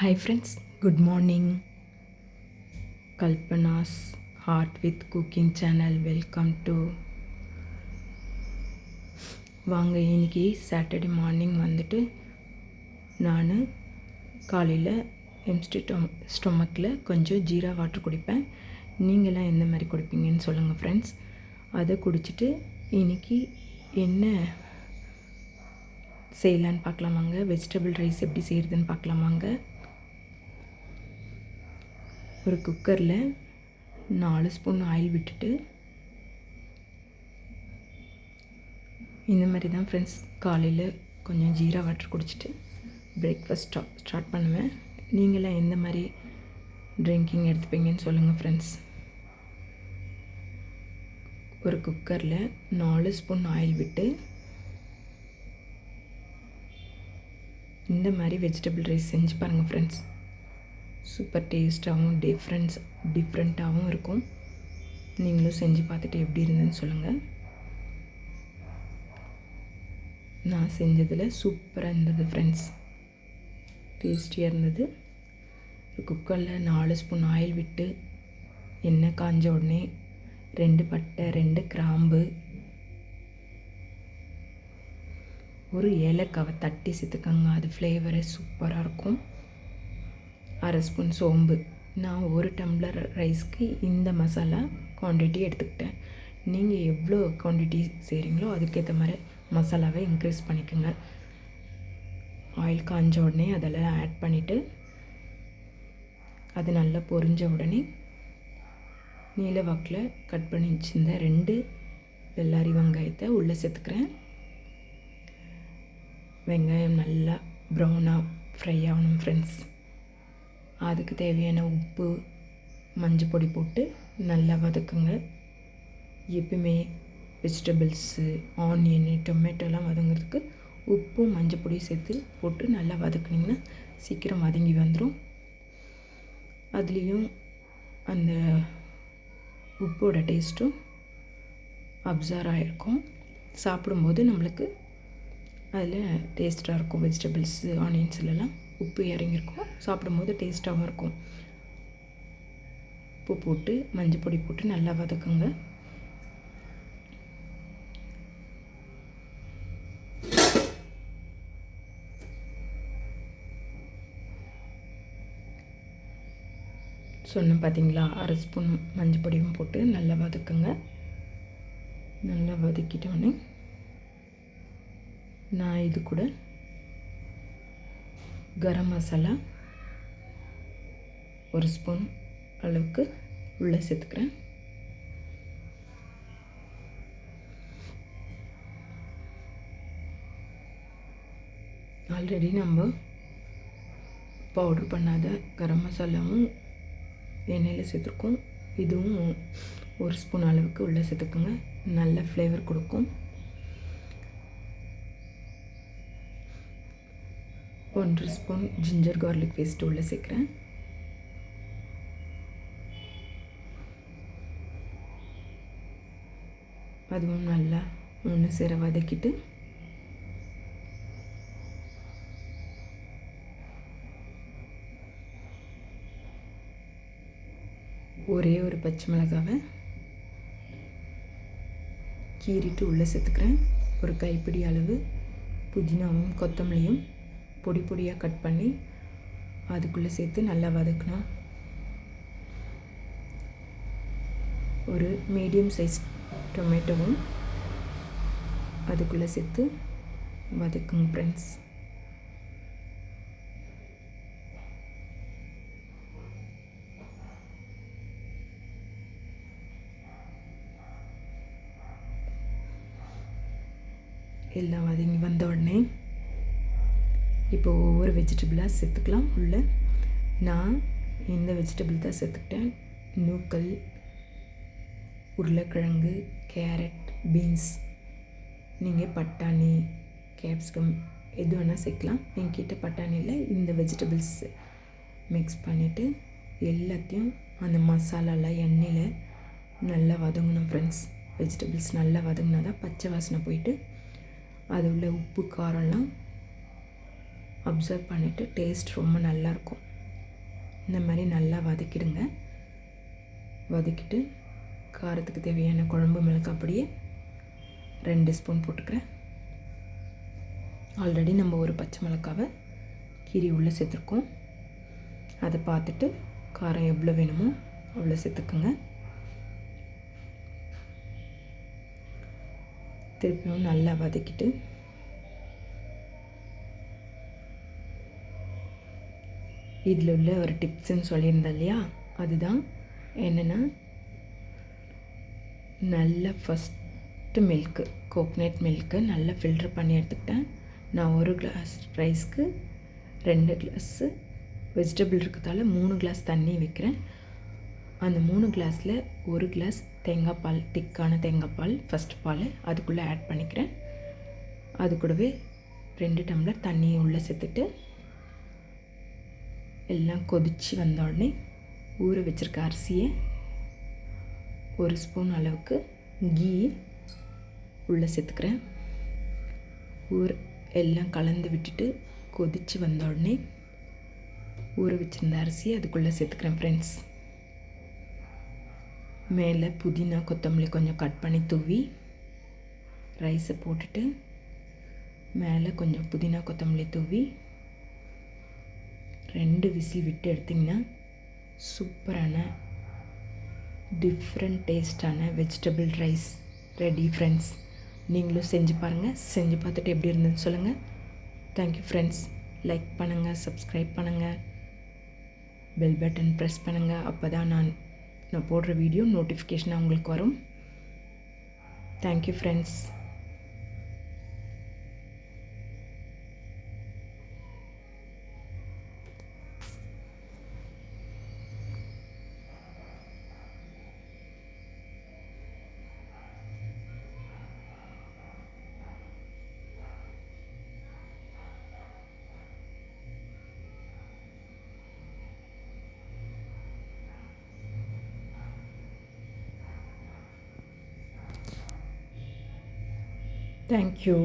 Hi friends, good morning. Kalpana's Heart with Cooking channel. Welcome to வாங்க இன்னைக்கு Saturday morning வந்துட்டு நான் காலையில் எம்ஸ்டி ஸ்டொமக்கில் கொஞ்சம் ஜீரா வாட்டர் குடிப்பேன். நீங்களாம் எந்த மாதிரி குடிப்பீங்கன்னு சொல்லுங்கள் ஃப்ரெண்ட்ஸ். அதை குடிச்சிட்டு இன்றைக்கி என்ன செய்யலான்னு பார்க்கலாமாங்க. வெஜிடபிள் ரைஸ் எப்படி செய்கிறதுன்னு பார்க்கலாமாங்க. ஒரு குக்கரில் 4 ஸ்பூன் ஆயில் விட்டுட்டு இந்த மாதிரி தான் ஃப்ரெண்ட்ஸ் காலையில் கொஞ்சம் ஜீரா வாட்டர் குடிச்சிட்டு பிரேக்ஃபாஸ்ட் ஸ்டார்ட் பண்ணுவேன். நீங்களாம் எந்த மாதிரி ட்ரிங்கிங் எடுத்துப்பீங்கன்னு சொல்லுங்கள் ஃப்ரெண்ட்ஸ். ஒரு குக்கரில் 4 ஸ்பூன் ஆயில் விட்டு இந்த மாதிரி வெஜிடபிள் ரைஸ் செஞ்சு பாருங்கள் ஃப்ரெண்ட்ஸ். சூப்பர் டேஸ்ட்டாகவும் டிஃப்ரெண்ட்டாகவும் இருக்கும். நீங்களும் செஞ்சு பார்த்துட்டு எப்படி இருந்ததுன்னு சொல்லுங்கள். நான் செஞ்சதில் சூப்பராக இருந்தது ஃப்ரெண்ட்ஸ், டேஸ்டியாக இருந்தது. குக்கரில் 4 ஸ்பூன் ஆயில் விட்டு எண்ணெய் காஞ்ச உடனே 2 பட்டை, 2 கிராம்பு, ஒரு ஏலக்காவை தட்டி சேர்த்துக்கோங்க. அது ஃப்ளேவரே சூப்பராக இருக்கும். 1/2 ஸ்பூன் சோம்பு. நான் 1 டம்ளர் ரைஸ்க்கு இந்த மசாலா குவான்டிட்டி எடுத்துக்கிட்டேன். நீங்கள் எவ்வளோ குவான்டிட்டி செய்கிறீங்களோ அதுக்கேற்ற மாதிரி மசாலாவை இன்க்ரீஸ் பண்ணிக்கோங்க. ஆயில் காஞ்ச உடனே அதெல்லாம் ஆட் பண்ணிவிட்டு அது நல்லா பொரிஞ்ச உடனே நீல வாக்கில் கட் பண்ணி வச்சுருந்த 2 வெள்ளாரி வெங்காயத்தை உள்ளே சேர்த்துக்கிறேன். வெங்காயம் நல்லா ப்ரௌனாக ஃப்ரை ஆகணும் ஃப்ரெண்ட்ஸ். அதுக்கு தேவையான உப்பு, மஞ்சள் பொடி போட்டு நல்லா வதக்குங்க. எப்பவுமே வெஜிடபிள்ஸு, ஆனியனு, டொமேட்டோலாம் வதங்கிறதுக்கு உப்பும் மஞ்சள் பொடியும் சேர்த்து போட்டு நல்லா வதக்குனிங்கன்னா சீக்கிரம் வதங்கி வந்துடும். அதுலேயும் அந்த உப்போட டேஸ்ட்டும் அப்சர்வ் ஆகிருக்கும். சாப்பிடும்போது நம்மளுக்கு அதில் டேஸ்ட்டாக இருக்கும். வெஜிடபிள்ஸு, ஆனியன்ஸ்லாம் உப்பு இறங்கியிருக்கும். சாப்பிடும்போது டேஸ்ட்டாகவும் இருக்கும். உப்பு போட்டு மஞ்சள் பொடி போட்டு நல்லா வதக்குங்க. சொன்னேன் பார்த்தீங்களா, 1/2 ஸ்பூன் மஞ்சள் பொடியும் போட்டு நல்லா வதக்குங்க. நல்லா வதக்கிட்டோன்னே நான் இது கூட கரம் மசாலா 1 ஸ்பூன் அளவுக்கு உள்ளே சேர்த்துக்கிறேன். ஆல்ரெடி நம்ம பவுடர் பண்ணாத கரம் மசாலாவும் எண்ணெயில் சேர்த்துருக்கோம். இதுவும் 1 ஸ்பூன் அளவுக்கு உள்ளே சேர்த்துக்குங்க. நல்ல ஃப்ளேவர் கொடுக்கும். 1 ஸ்பூன் ஜிஞ்சர் கார்லிக் பேஸ்ட் உள்ளே சேர்க்குறேன். அதுவும் நல்லா ஒன்று சேர வதக்கிட்டு ஒரே ஒரு பச்சை மிளகாவை கீறிட்டு உள்ளே சேர்த்துக்கிறேன். ஒரு கைப்பிடி அளவு புதினாவும் கொத்தமல்லியும் பொடி பொடியாக கட் பண்ணி அதுக்குள்ளே சேர்த்து நல்லா வதக்கணும். ஒரு மீடியம் சைஸ் டொமேட்டோவும் அதுக்குள்ளே சேர்த்து வதக்குங்க ஃப்ரெண்ட்ஸ். எல்லாம் வதங்கி வந்த உடனே இப்போ ஒவ்வொரு வெஜிடபிளாக சேர்த்துக்கலாம் உள்ளே. நான் இந்த வெஜிடபிள் தான் சேர்த்துக்கிட்டேன். நூக்கல், உருளைக்கிழங்கு, கேரட், பீன்ஸ். நீங்கள் பட்டாணி, கேப்சிகம் எது வேணால் சேர்க்கலாம். என்கிட்ட பட்டாணியில் இந்த வெஜிடபிள்ஸ் மிக்ஸ் பண்ணிவிட்டு எல்லாத்தையும் அந்த மசாலாலாம் எண்ணெயில் நல்லா வதங்கணும் ஃப்ரெண்ட்ஸ். வெஜிடபிள்ஸ் நல்லா வதங்கினா தான் பச்சை வாசனை போயிட்டு அது உள்ள உப்பு காரம்லாம் அப்சர்வ் பண்ணிவிட்டு டேஸ்ட் ரொம்ப நல்லாயிருக்கும். இந்த மாதிரி நல்லா வதக்கிடுங்க. வதக்கிட்டு காரத்துக்கு தேவையான குழம்பு மிளகாய் அப்படியே 2 ஸ்பூன் போட்டுக்கிறேன். ஆல்ரெடி நம்ம ஒரு பச்சை மிளகாவை கீரி உள்ளே சேர்த்துருக்கோம். அதை பார்த்துட்டு காரம் எவ்வளோ வேணுமோ அவ்வளோ சேர்த்துக்குங்க. திருப்பியும் நல்லா வதக்கிட்டு இதில் உள்ள ஒரு டிப்ஸுன்னு சொல்லியிருந்தேன் இல்லையா, அதுதான் என்னென்னா நல்ல ஃபஸ்ட்டு மில்க்கு கோக்னட் மில்க்கு நல்லா ஃபில்ட்ரு பண்ணி எடுத்துக்கிட்டேன். நான் ஒரு கிளாஸ் ரைஸ்க்கு 2 கிளாஸு வெஜிடபிள் இருக்கிறதால 3 கிளாஸ் தண்ணி வைக்கிறேன். அந்த 3 கிளாஸில் 1 கிளாஸ் தேங்காய் பால், திக்கான தேங்காய் பால், ஃபஸ்ட் பால் அதுக்குள்ளே ஆட் பண்ணிக்கிறேன். அது கூடவே 2 டம்ளர் தண்ணியை உள்ளே சேர்த்துட்டு எல்லாம் கொதித்து வந்த உடனே ஊற வச்சுருக்க அரிசியை 1 ஸ்பூன் அளவுக்கு கீ உள்ளே சேர்த்துக்கிறேன். எல்லாம் கலந்து விட்டுட்டு கொதித்து வந்த உடனே ஊற வச்சுருந்த அரிசியை அதுக்குள்ளே சேர்த்துக்கிறேன் ஃப்ரெண்ட்ஸ். மேலே புதினா கொத்தமல்லி கொஞ்சம் கட் பண்ணி தூவி ரைஸை போட்டுட்டு மேலே கொஞ்சம் புதினா கொத்தமல்லி தூவி 2 விசில் விட்டு எடுத்திங்கன்னா சூப்பரான டிஃப்ரெண்ட் டேஸ்டான வெஜிடபிள் ரைஸ் ரெடி ஃப்ரெண்ட்ஸ். நீங்களும் செஞ்சு பாருங்கள். செஞ்சு பார்த்துட்டு எப்படி இருந்ததுன்னு சொல்லுங்கள். Thank you friends. லைக் பண்ணுங்கள், சப்ஸ்கிரைப் பண்ணுங்கள், பெல் பட்டன் ப்ரெஸ் பண்ணுங்கள். அப்போ தான் நான் போடுற வீடியோ நோட்டிஃபிகேஷனாக உங்களுக்கு வரும். Thank you friends. Thank you.